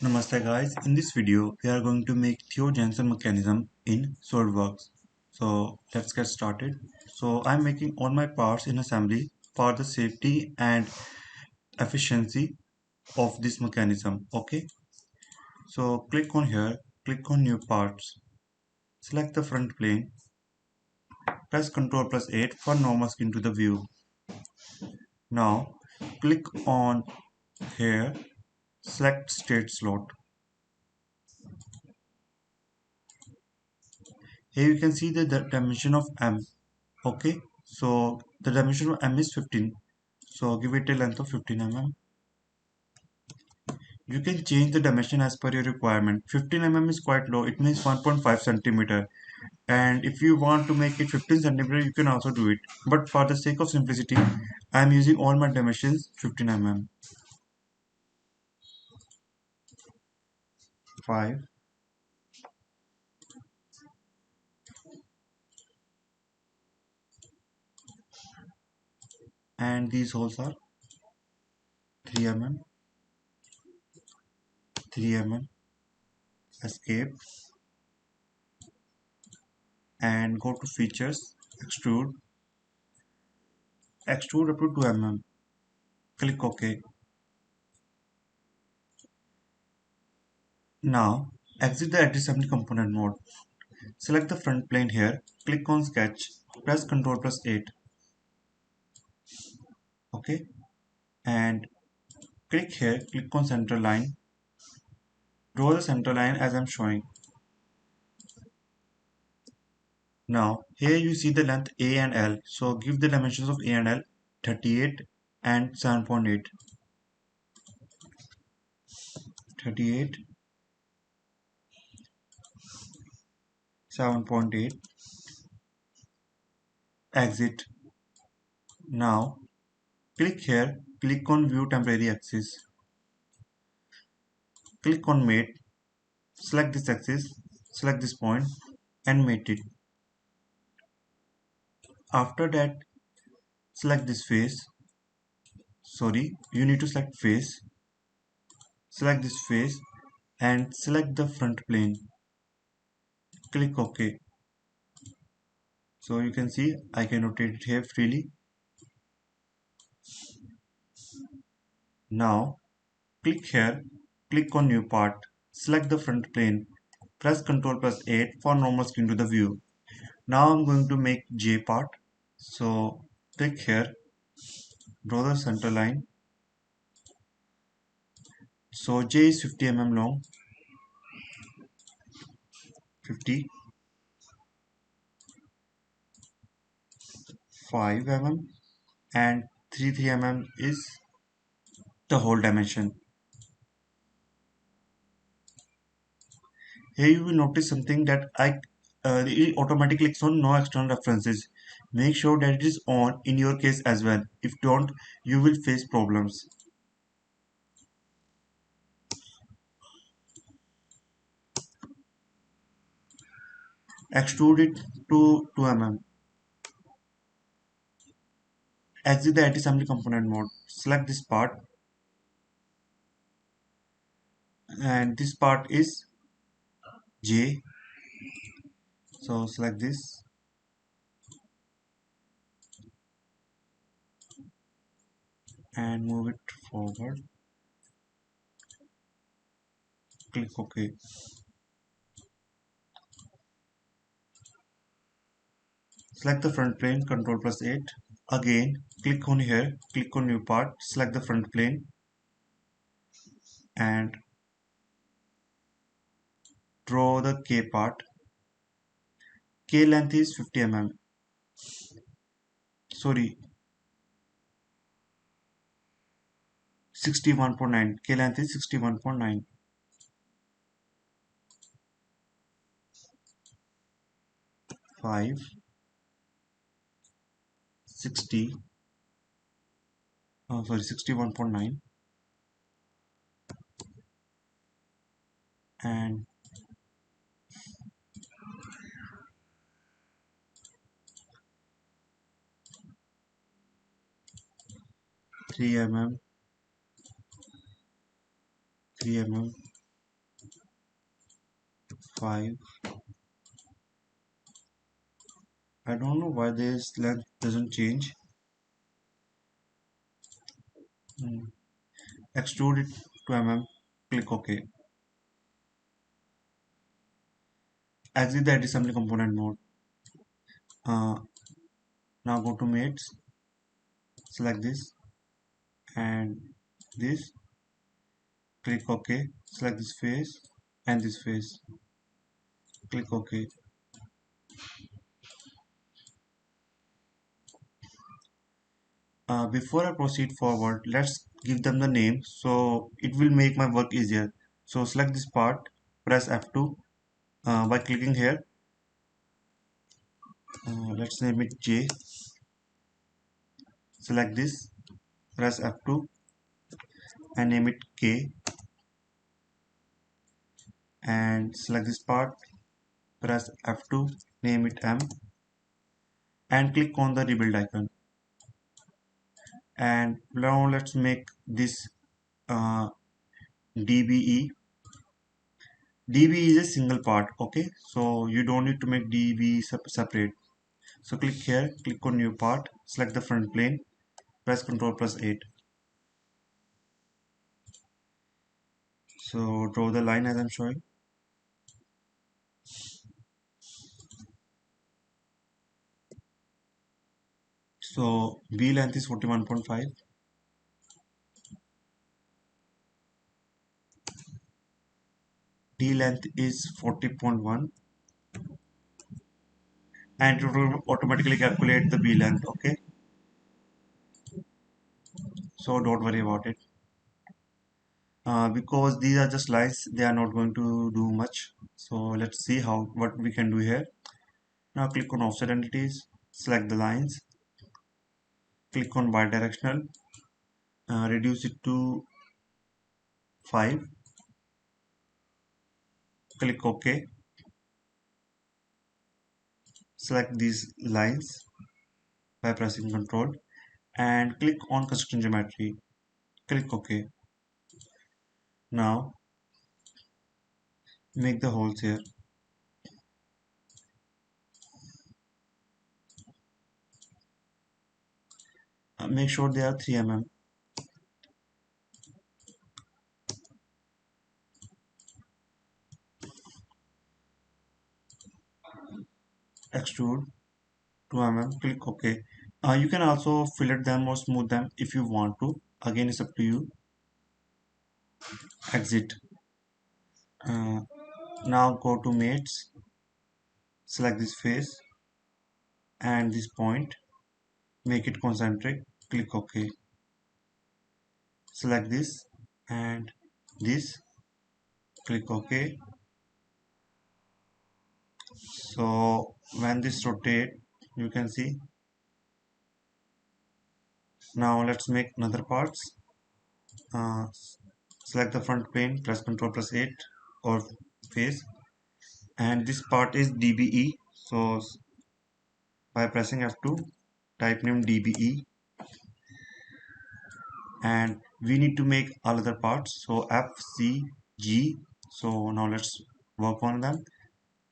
Namaste guys, in this video we are going to make Theo jansen mechanism in Solidworks. So let's get started. So I'm making all my parts in assembly for the safety and efficiency of this mechanism. Okay, so click on here, click on new parts, select the front plane, press Ctrl plus 8 for normal skin to the view. Now click on here, select straight slot. Here you can see the dimension of M. Okay, so the dimension of M is 15, so give it a length of 15 mm. You can change the dimension as per your requirement. 15 mm is quite low, it means 1.5 centimeter, and if you want to make it 15 centimeter you can also do it, but for the sake of simplicity I am using all my dimensions 15 mm. 5, and these holes are 3 mm, 3 mm, escape, and go to features, extrude up to 2 mm, click OK. Now exit the edge assembly component mode. Select the front plane here, click on sketch, press Ctrl plus 8. Okay, and click here, click on center line, draw the center line as I'm showing. Now here you see the length A and L, so give the dimensions of A and L 38 and 7.8. 38, 7.8, exit. Now click here, click on view temporary axis, click on mate, select this axis, select this point and mate it. After that select this face, you need to select face, select this face and select the front plane, click OK. So you can see I can rotate it here freely. Now click here, click on new part, select the front plane, press Ctrl plus 8 for normal skin to the view. Now I'm going to make J part, so click here, draw the center line. So J is 50 mm long, 50, 5 mm, and 3 is the whole dimension. Here you will notice something that it automatically clicks on no external references. Make sure that it is on in your case as well. If don't, you will face problems. Extrude it to 2 mm. Exit the assembly component mode. Select this part, and this part is J. So select this and move it forward. Click OK. Select the front plane, Ctrl plus 8. Again, click on here, click on new part, select the front plane and draw the K part. K length is 50 mm. Sorry, 61.9. K length is 61.9. 5, 60, 61.9 and 3 mm, 3 mm 5. I don't know why this length doesn't change. Hmm. Extrude it to click OK. Exit the assembly component mode. Uh, Now go to mates, select this and this, click OK, select this face and this face, click OK. Before I proceed forward, let's give them the name so it will make my work easier. So select this part, press F2 by clicking here. Let's name it J. Select this, press F2 and name it K, and select this part, press F2, name it M, and click on the rebuild icon. And now let's make this uh, DBE. DB is a single part, okay? So you don't need to make DB separate. So click here, click on new part, select the front plane, press Ctrl plus 8. So draw the line as I'm showing. So B length is 41.5. D length is 40.1, and it will automatically calculate the B length, okay? So don't worry about it. Because these are just lines, they are not going to do much. So let's see what we can do here. Now click on offset entities, select the lines, click on bidirectional, reduce it to 5, click OK, select these lines by pressing Ctrl and click on construction geometry, click OK. Now make the holes here. Make sure they are 3 mm. Extrude 2 mm, click OK. You can also fillet them or smooth them if you want to. Again, it's up to you. Exit. Uh, Now go to mates, select this face and this point, make it concentric, click OK. Select this and this, click OK. So when this rotate, you can see. Now let's make another parts. Uh, Select the front plane, press Ctrl plus 8 or face, and this part is DBE. So by pressing F2, type name DBE, and we need to make all other parts. So F, C, G. So now let's work on them.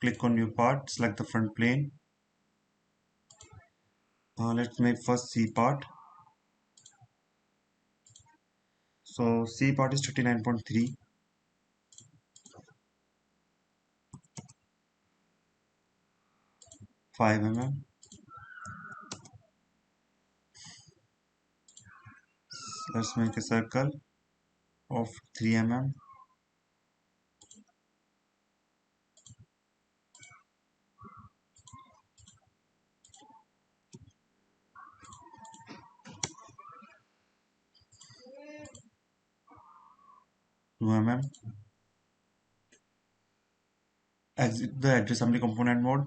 Click on new part, select the front plane. Let's make first C part. So C part is 39.3. 5 mm. Let's make a circle of 3 mm. 2 mm. Exit the edge assembly component mode.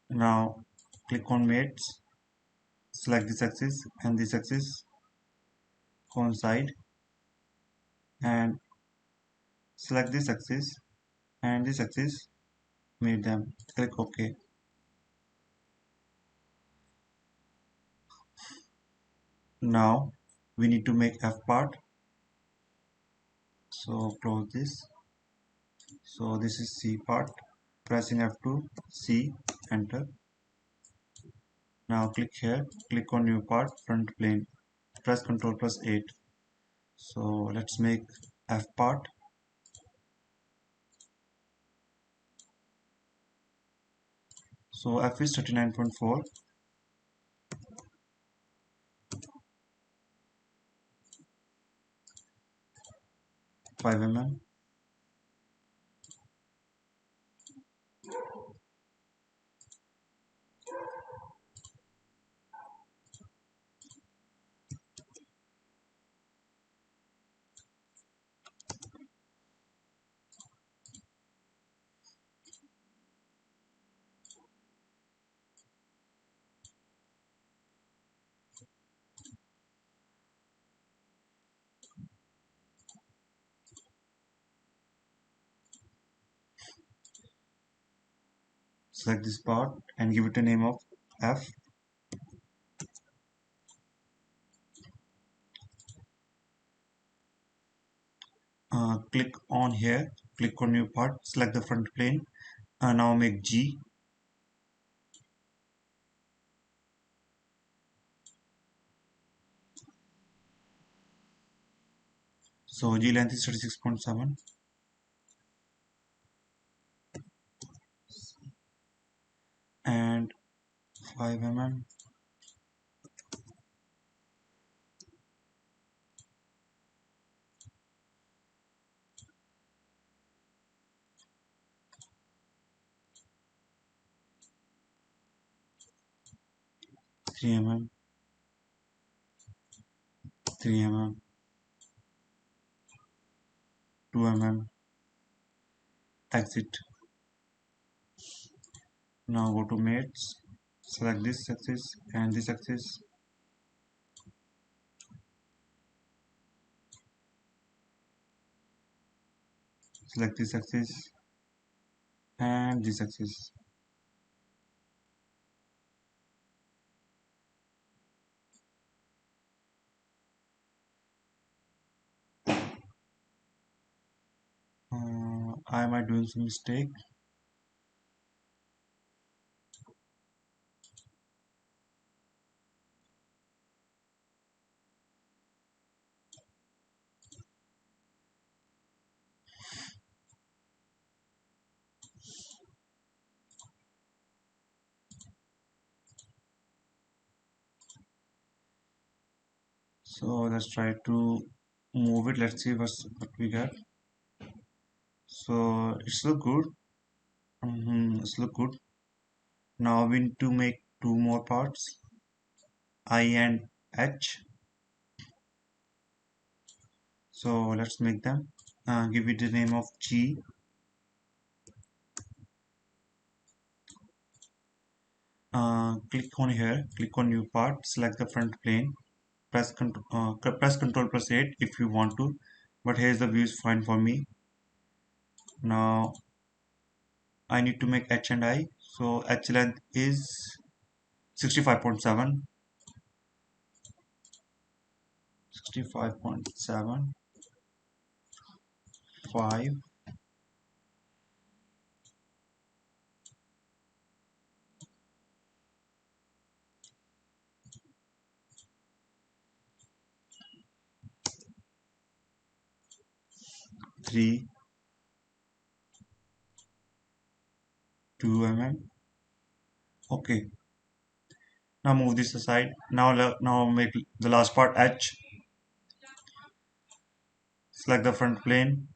Now click on mates, select this axis and this axis, coincide, and select this axis and this axis, made them, click OK. Now we need to make F part, so close this So this is C part. Pressing F2, C, enter. Now click here, click on new part, front plane. Press Ctrl plus 8. So let's make F part. So F is 39.4, 5 mm. Select this part and give it a name of F. Click on here, click on new part, select the front plane. Now make G. So G length is 36.7 and 5 mm. Three mm, 3 mm, 2 mm, exit. Now go to mates, select this axis and this axis, select this axis and this axis. I might doing some mistake. So let's try to move it. Let's see what we get. So it's look good. It's look good. Now we need to make two more parts, I and H. So let's make them. Give it the name of G. Click on here, click on new part, select the front plane, press Ctrl plus 8 if you want to, but here's the view is fine for me. Now I need to make H and I. So H length is 65.7, 65.7, 5, 3, 2 mm. Okay, now move this aside. Now make the last part H. Select the front plane.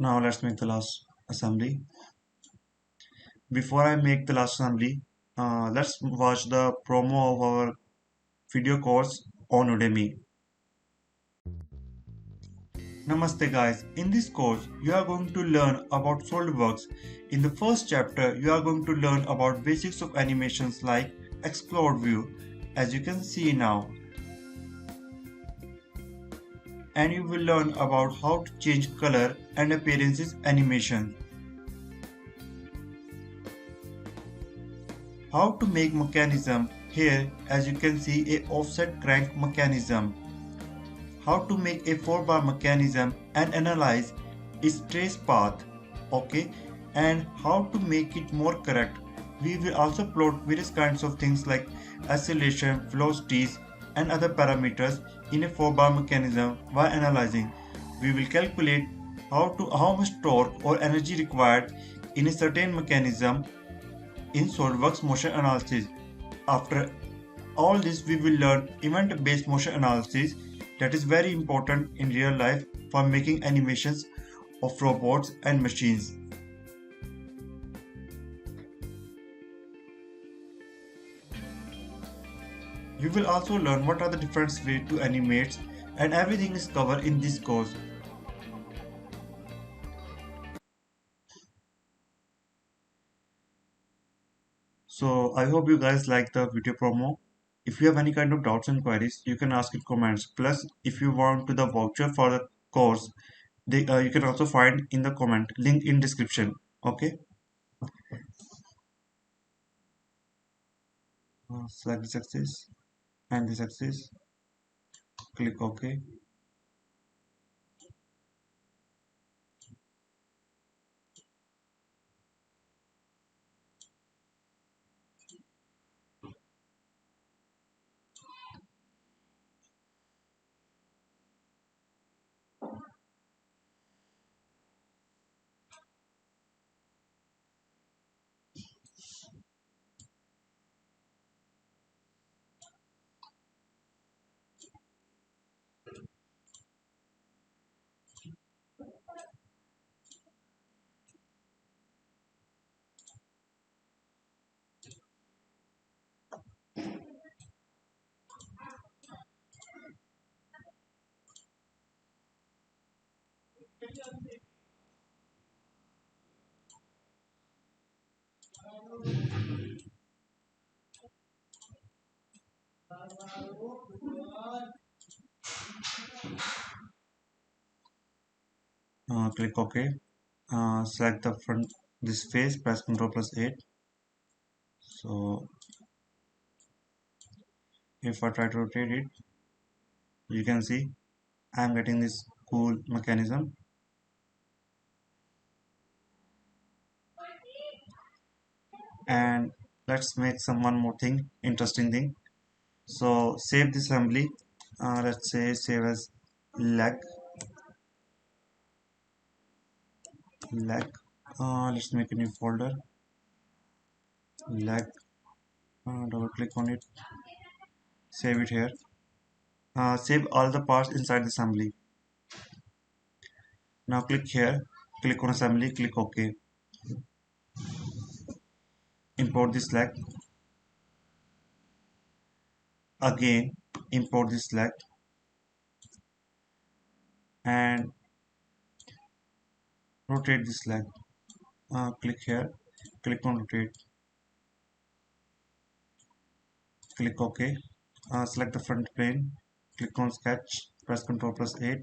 Now let's make the last assembly. Before I make the last assembly, let's watch the promo of our video course on Udemy. Namaste guys, in this course you are going to learn about Solidworks. In the first chapter you are going to learn about basics of animations like explode view, as you can see now, and you will learn about how to change color and appearances animation, how to make mechanism. Here as you can see a offset crank mechanism, how to make a 4 bar mechanism and analyze its trace path, okay, and how to make it more correct. We will also plot various kinds of things like acceleration, velocities and other parameters in a 4 bar mechanism. While analyzing, we will calculate how much torque or energy required in a certain mechanism in SolidWorks motion analysis. After all this, we will learn event-based motion analysis, that is very important in real life for making animations of robots and machines. You will also learn what are the different ways to animate, and everything is covered in this course. So I hope you guys like the video promo. If you have any kind of doubts and queries, you can ask in comments. Plus, if you want to the voucher for the course, you can also find in the comment link in description. Okay. Select this axis and this axis. Click OK. Click OK. Select the front this face. Press Ctrl plus 8. So if I try to rotate it, you can see I am getting this cool mechanism. And let's make some one more thing, interesting thing. So save this assembly. Let's say save as leg. leg. Let's make a new folder. Leg. Double click on it. Save it here. Save all the parts inside the assembly. Now click here. Click on assembly. Click OK. Import this leg. Again, import this leg. And rotate this leg. Click here. Click on rotate. Click OK. Select the front plane. Click on sketch. Press Ctrl plus 8.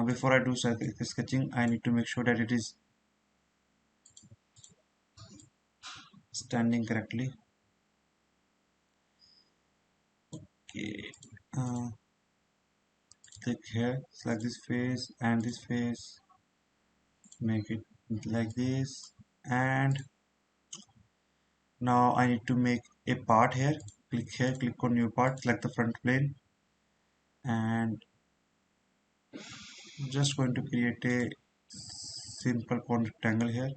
Before I do sketching, I need to make sure that it is standing correctly. Okay. Click here, select this face and this face, make it like this, and now I need to make a part here. Click here, click on new part, select the front plane, and just going to create a simple cone rectangle here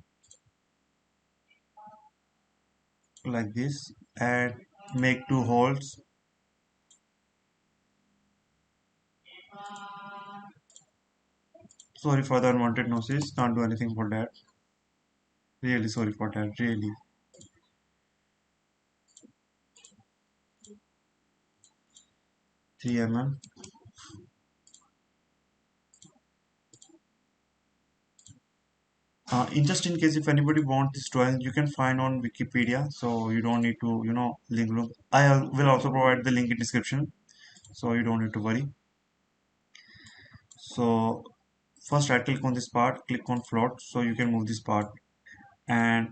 like this, and make two holes. Sorry for the unwanted noises, can't do anything for that. Really sorry for that, really. 3 mm. In just in case if anybody wants this drawing, you can find on Wikipedia, so you don't need to, link. Will also provide the link in description, so you don't need to worry. So first right click on this part, click on float, so you can move this part. And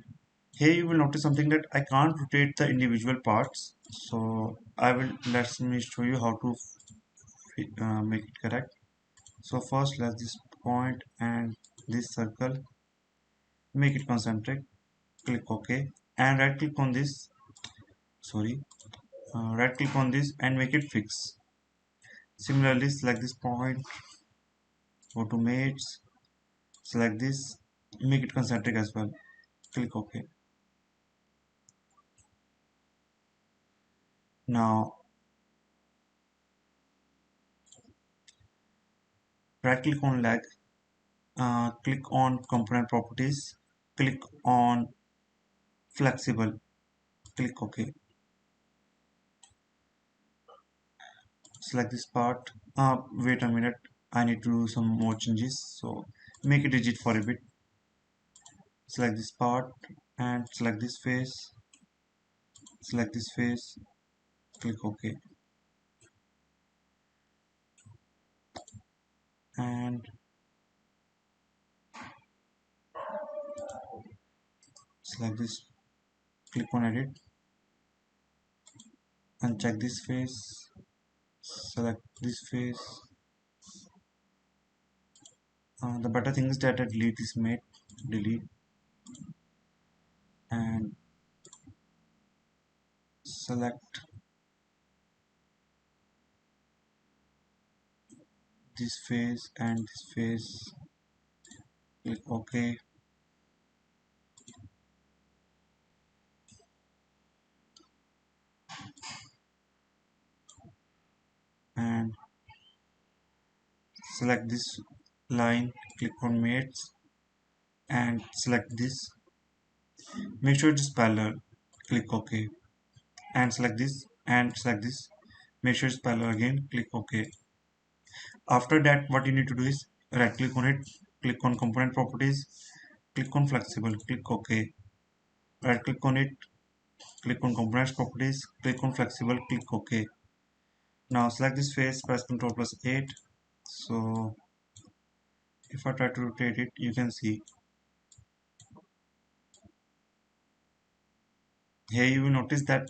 here you will notice something that I can't rotate the individual parts. So let me show you how to make it correct. So first let's this point and this circle, make it concentric, click OK, and right click on this, sorry, right click on this and make it fix. Similarly, select this point, go to mates, select this, make it concentric as well, click OK. Now right click on leg, click on component properties, click on flexible, click OK. Select this part. Wait a minute, I need to do some more changes, so make it rigid for a bit. Select this part and select this face, select this face, click OK. And select this, click on edit and check this face, select this face. The better thing is that I delete this mate, delete, and select this face and this face, click OK. And select this line, click on mates and select this, make sure it's parallel, click OK. And select this and select this, make sure it's parallel again, click OK. After that what you need to do is right click on it, click on component properties, click on flexible, click OK. Right click on it, click on components properties, click on flexible, click OK. Now select this face, press Ctrl plus 8. So if I try to rotate it, you can see here you will notice that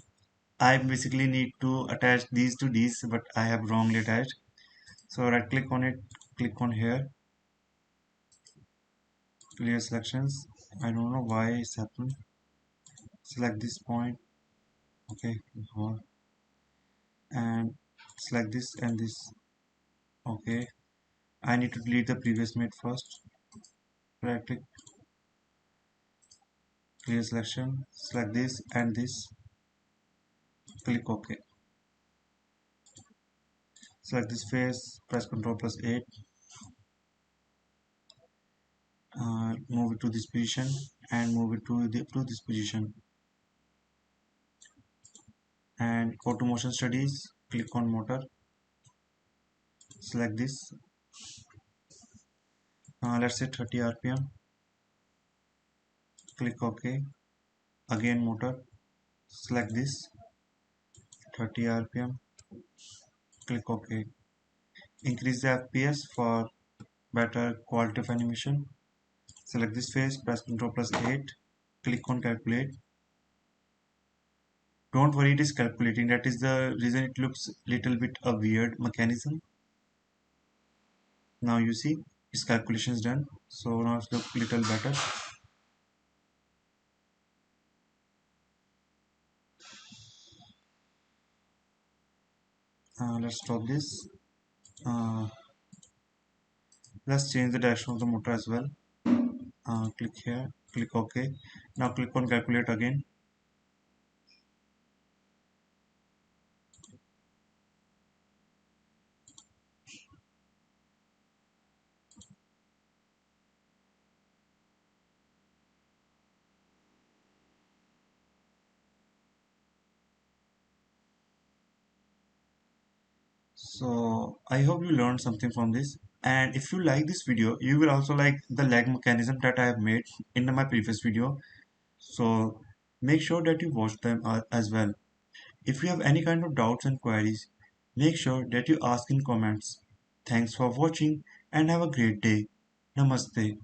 I basically need to attach these to these, but I have wrongly attached. So right click on it, click on here, clear selections. I don't know why it's happened. Select this point, okay, and select this and this, okay. I need to delete the previous mate first. Right click, clear selection, select this and this, click OK. Select this face, press Ctrl plus 8, move it to this position and move it to this position. And go to motion studies, click on motor, select this, let's say 30 rpm, click OK. Again motor, select this, 30 rpm, click OK. Increase the fps for better quality of animation. Select this face, press Ctrl plus 8, click on calculate. Don't worry, it is calculating, that is the reason it looks little bit a weird mechanism. Now you see its calculation is done, so now it looks little better. Let's stop this. Let's change the direction of the motor as well. Click here, click OK. Now click on calculate again. So I hope you learned something from this. And if you like this video, you will also like the lag mechanism that I have made in my previous video. So make sure that you watch them as well. If you have any kind of doubts and queries, make sure that you ask in comments. Thanks for watching and have a great day. Namaste.